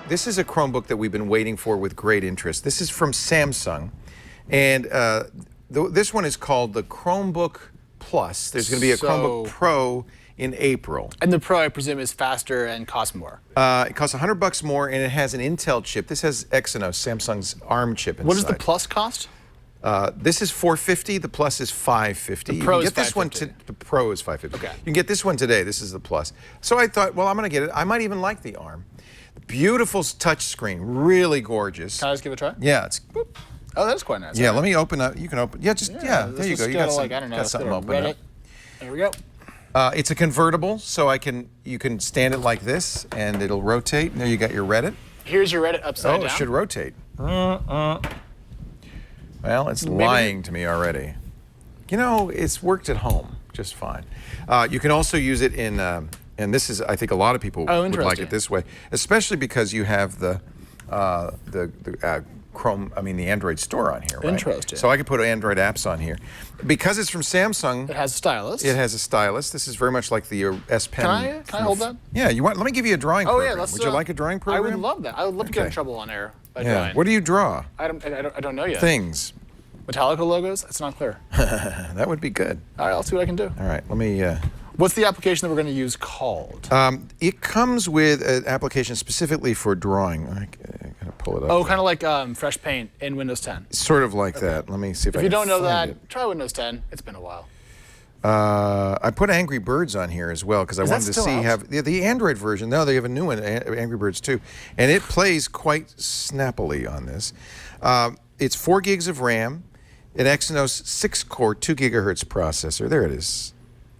this is a Chromebook that we've been waiting for with great interest. This is from Samsung, and this one is called the Chromebook Plus. There's going to be a Chromebook Pro in April. And the Pro, I presume, is faster and costs more. It costs $100 more, and it has an Intel chip. This has Exynos, Samsung's ARM chip inside. What does the Plus cost? This is $450. The Plus is $550. The Pro is $550. The Pro is $550. Okay. You can get this one today. This is the Plus. So I thought, well, I'm going to get it. I might even like the ARM. Beautiful touch screen, really gorgeous. Can I just give it a try? Yeah, it's. Boop. Oh, that's quite nice. Yeah, let me open up. You can open. Yeah, just there you go. You got, like, I don't know, got something open up. There we go. It's a convertible, so you can stand it like this, and it'll rotate. And there you got your Reddit. Here's your Reddit upside down. Oh, it should rotate. Well, it's lying to me already. You know, it's worked at home just fine. You can also use it in, and this is, I think a lot of people would like it this way, especially because you have the Android store on here, right? Interesting. So I could put Android apps on here. Because it's from Samsung. It has a stylus. It has a stylus. This is very much like the S Pen. Can I hold that? Yeah, you want? Let me give you a drawing program. Yeah, would you like a drawing program? I would love that. I would love to get in trouble on air by drawing. What do you draw? I don't know yet. Things. Metallica logos? It's not clear. That would be good. All right, I'll see what I can do. All right, let me... What's the application that we're going to use called? It comes with an application specifically for drawing. I gotta pull it up. Oh, kind of like Fresh Paint in Windows 10. Sort of like that. Let me see if I can If you don't know find that, try Windows 10. It's been a while. I put Angry Birds on here as well because I wanted to see the Android version. No, they have a new one, Angry Birds 2, and it plays quite snappily on this. It's 4 gigs of RAM, an Exynos 6-core 2 gigahertz processor. There it is.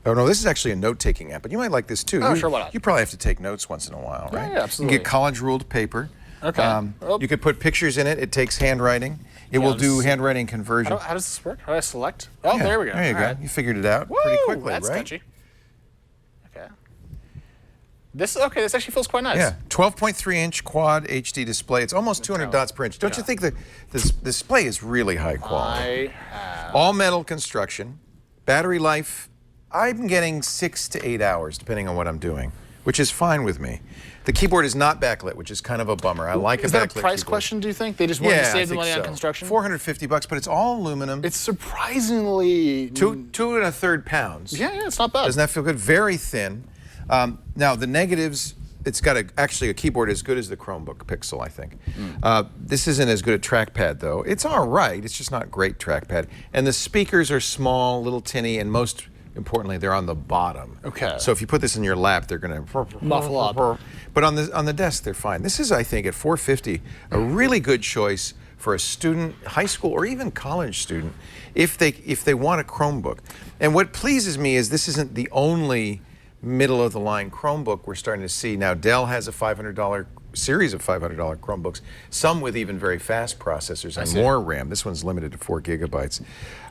Oh no, this is actually a note-taking app, but you might like this too. Oh, sure, why not? You probably have to take notes once in a while, right? Yeah, absolutely. You can get college-ruled paper. Okay. You could put pictures in it. It takes handwriting. It will do handwriting conversion. How does this work? How do I select? Oh, there we go. There you go. Right. You figured it out pretty quickly, that's right? sketchy. Okay. This actually feels quite nice. Yeah, 12.3-inch quad HD display. It's almost 200 dots per inch. Don't you think that this display is really high quality? All metal construction. Battery life, I'm getting 6 to 8 hours, depending on what I'm doing, which is fine with me. The keyboard is not backlit, which is kind of a bummer. I like a backlit keyboard. Is that a price keyboard. question, do you think? They just wanted to save the money on construction? $450, but it's all aluminum. It's surprisingly... 2 1/3 pounds. Yeah, it's not bad. Doesn't that feel good? Very thin. Now, the negatives, it's got actually a keyboard as good as the Chromebook Pixel, I think. This isn't as good a trackpad, though. It's all right. It's just not great trackpad. And the speakers are small, little tinny, and most importantly, they're on the bottom. Okay. So if you put this in your lap, they're going to muffle up. But on the desk, they're fine. This is, I think, at $450, a really good choice for a student, high school or even college student, if they want a Chromebook. And what pleases me is this isn't the only middle-of-the-line Chromebook we're starting to see. Now, Dell has a $500 series of $500 Chromebooks, some with even very fast processors and more RAM. This one's limited to 4 gigabytes.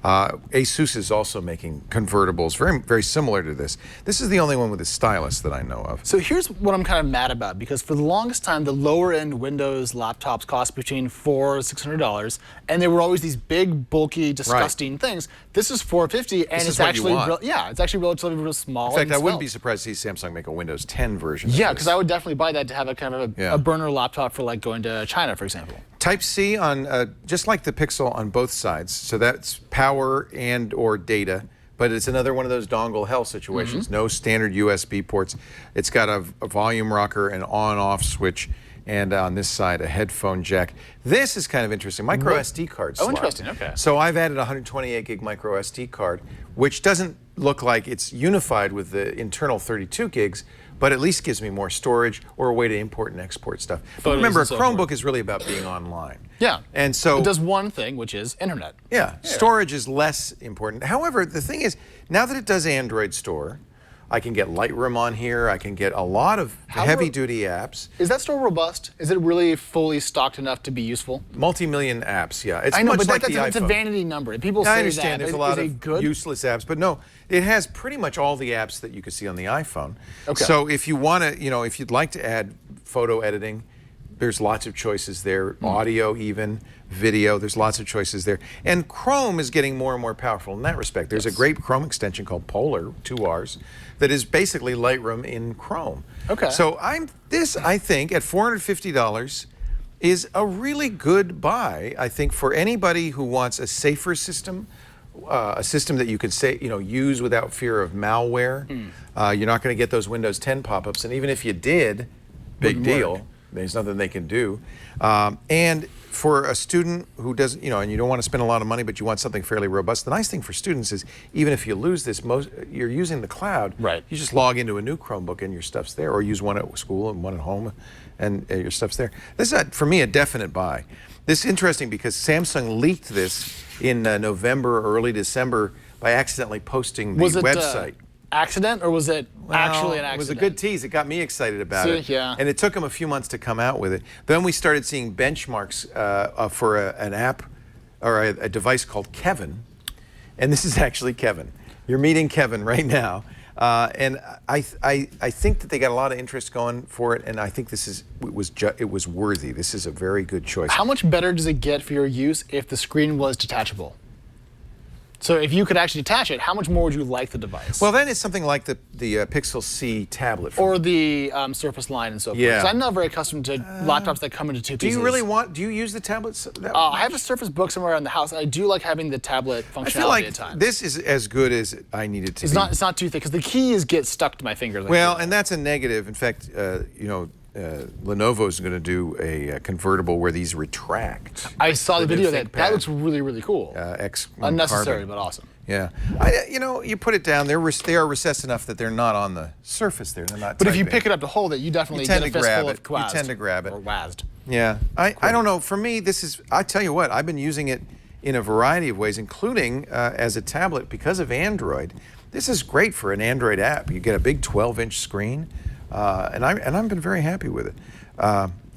Asus is also making convertibles, very, very similar to this. This is the only one with a stylus that I know of. So here's what I'm kind of mad about, because for the longest time, the lower-end Windows laptops cost between $400 and $600, and they were always these big, bulky, disgusting things. This is $450, and it's actually, it's actually relatively real small. In fact, I wouldn't be surprised to see Samsung make a Windows 10 version. Yeah, because I would definitely buy that to have a kind of a burner laptop for like going to China, for example. Type-C on, just like the Pixel on both sides, so that's power and or data, but it's another one of those dongle hell situations. No standard USB ports. It's got a volume rocker, an on-off switch, and on this side, a headphone jack. This is kind of interesting. Micro SD card slot. Oh, interesting, okay. So I've added a 128 gig micro SD card, which doesn't look like it's unified with the internal 32 gigs, but at least gives me more storage or a way to import and export stuff. But remember, a Chromebook is really about being online. Yeah. And so it does one thing, which is internet. Yeah. Storage is less important. However, the thing is, now that it does Android Store, I can get Lightroom on here. I can get a lot of heavy-duty apps. Is that store robust? Is it really fully stocked enough to be useful? Multi-million apps, yeah. It's I know, much but like the it's a vanity number. People say I understand that. there's a lot of useless apps, but no, it has pretty much all the apps that you could see on the iPhone. Okay. So if you want to, if you'd like to add photo editing, There's lots of choices there, audio even, video, there's lots of choices there. And Chrome is getting more and more powerful in that respect. There's a great Chrome extension called Polar, 2 R's, that is basically Lightroom in Chrome. Okay. So I think, at $450 is a really good buy, I think, for anybody who wants a safer system, a system that you could use without fear of malware. You're not going to get those Windows 10 pop-ups, and even if you did, big deal. There's nothing they can do. And for a student who doesn't, and you don't want to spend a lot of money, but you want something fairly robust, the nice thing for students is even if you lose this, you're using the cloud. Right. You just log into a new Chromebook and your stuff's there, or use one at school and one at home, and your stuff's there. This is, for me, a definite buy. This is interesting because Samsung leaked this in November or early December by accidentally posting the website. Accident, or was it actually an accident? It was a good tease. It got me excited about it. Yeah. And it took them a few months to come out with it. Then we started seeing benchmarks for an app or a device called Kevin. And this is actually Kevin. You're meeting Kevin right now. And I think that they got a lot of interest going for it, and I think it was worthy. This is a very good choice. How much better does it get for your use if the screen was detachable? So if you could actually detach it, how much more would you like the device? Well, then it's something like the Pixel C tablet. Or the Surface Line and so forth. Yeah. Because I'm not very accustomed to laptops that come into 2 pieces. Do you use the tablets? I have a Surface Book somewhere around the house. I do like having the tablet functionality I feel like at times. this is as good as I need it to be. It's not too thick, because the keys get stuck to my fingers. Well, and that's a negative. In fact, Lenovo is going to do a convertible where these retract. I saw the video. That looks really, really cool. Unnecessary, carbon. but awesome. Yeah, you put it down. They are recessed enough that they're not on the surface there. They're not. But if you pick it up to hold it, you definitely get a fistful of quazd. You tend to grab it. Or WASD. Yeah, I don't know. For me, this is. I tell you what, I've been using it in a variety of ways, including as a tablet because of Android. This is great for an Android app. You get a big 12-inch screen, and I've been very happy with it.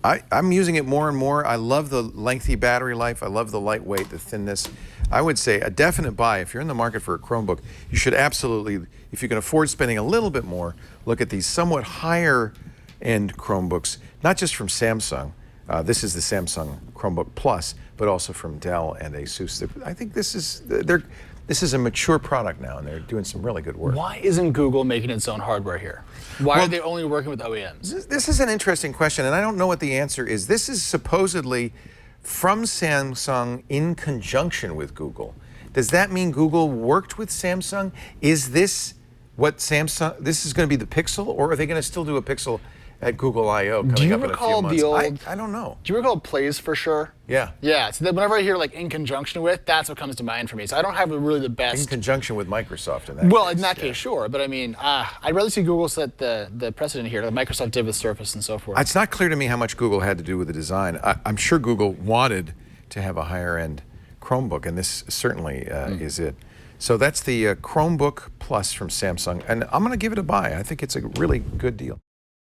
I'm using it more and more. I love the lengthy battery life. I love the lightweight, the thinness. I would say a definite buy. If you're in the market for a Chromebook, you should absolutely, if you can afford spending a little bit more, look at these somewhat higher-end Chromebooks, not just from Samsung. This is the Samsung Chromebook Plus, but also from Dell and ASUS. I think this is a mature product now, and they're doing some really good work. Why isn't Google making its own hardware here? Why are they only working with OEMs? This is an interesting question, and I don't know what the answer is. This is supposedly from Samsung in conjunction with Google. Does that mean Google worked with Samsung? Is this what Samsung, this is going to be the Pixel, or are they going to still do a Pixel at Google I/O coming up in a few months? I don't know. Do you recall Plays for Sure? Yeah. Yeah, so whenever I hear like in conjunction with, that's what comes to mind for me. So I don't have really the best. In conjunction with Microsoft in that case. Well, in that case, sure. But I mean, I'd rather see Google set the precedent here, like Microsoft did with Surface and so forth. It's not clear to me how much Google had to do with the design. I'm sure Google wanted to have a higher-end Chromebook, and this certainly is it. So that's the Chromebook Plus from Samsung, and I'm going to give it a buy. I think it's a really good deal.